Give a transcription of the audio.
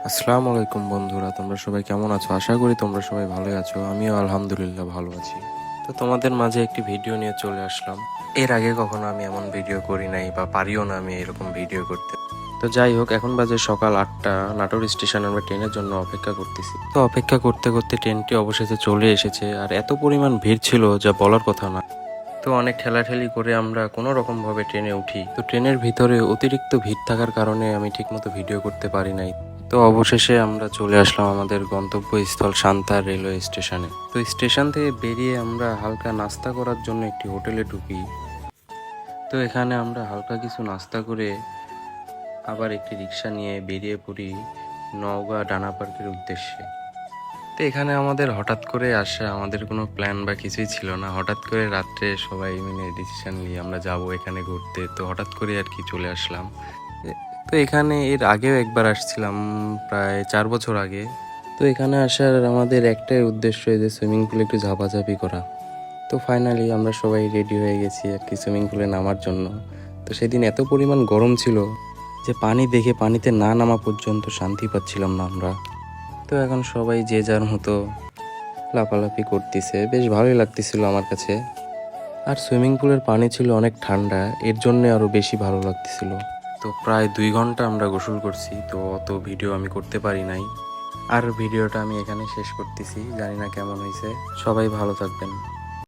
আসসালামু আলাইকুম বন্ধুরা, তোমরা সবাই কেমন আছো? আশা করি তোমরা সবাই ভালোই আছো। আমিও আলহামদুলিল্লাহ ভালো আছি। তো তোমাদের মাঝে একটি ভিডিও নিয়ে চলে আসলাম। এর আগে কখনো আমি এমন ভিডিও করি নাই বা পারিও না আমি এরকম ভিডিও করতে। তো যাই হোক, এখন বাজে সকাল 8টা। নাটোর স্টেশনে আমরা ট্রেনের জন্য অপেক্ষা করতেছি। তো অপেক্ষা করতে করতে ট্রেনটি অবশেষে চলে এসেছে, আর এত পরিমাণ ভিড় ছিল যা বলার কথা না। তো অনেক ঠেলাঠেলি করে আমরা কোনো রকম ভাবে ট্রেনে উঠি। তো ট্রেনের ভিতরে অতিরিক্ত ভিড় থাকার কারণে আমি ঠিকমতো ভিডিও করতে পারি নাই। তো অবশেষে আমরা চলে আসলাম আমাদের গন্তব্যস্থল সান্তার রেলওয়ে স্টেশনে। তো স্টেশন থেকে বেরিয়ে আমরা হালকা নাস্তা করার জন্য একটি হোটেলে ঢুকি। তো এখানে আমরা হালকা কিছু নাস্তা করে আবার একটি রিক্সা নিয়ে বেরিয়ে পড়ি নওগাঁ ডানা পার্কের উদ্দেশ্যে। তো এখানে আমাদের হঠাৎ করে আসা, আমাদের কোনো প্ল্যান বা কিছুই ছিল না। হঠাৎ করে রাত্রে সবাই মিলে ডিসিশন নিয়ে আমরা যাব এখানে ঘুরতে। তো হঠাৎ করে আর কি চলে আসলাম। তো এখানে এর আগেও একবার আসছিলাম, প্রায় 4 বছর আগে। তো এখানে আসার আমাদের একটাই উদ্দেশ্য, যে সুইমিং পুলে একটু ঝাপাঝাপি করা। তো ফাইনালি আমরা সবাই রেডি হয়ে গেছি আর কি সুইমিং পুলে নামার জন্য। তো সেদিন এত পরিমাণ গরম ছিল যে পানি দেখে পানিতে না নামা পর্যন্ত শান্তি পাচ্ছিলাম না আমরা। তো এখন সবাই যে যার মতো লাফালাফি করতেছে, বেশ ভালোই লাগতেছিল আমার কাছে। আর সুইমিং পুলের পানি ছিল অনেক ঠান্ডা, এর জন্য আরো বেশি ভালো লাগতেছিল। তো প্রায় 2 ঘন্টা আমরা গোসল করছি। তো অত ভিডিও আমি করতে পারি নাই। আর ভিডিওটা আমি এখানে শেষ করতেছি, জানি না কেমন হয়েছে। সবাই ভালো থাকবেন।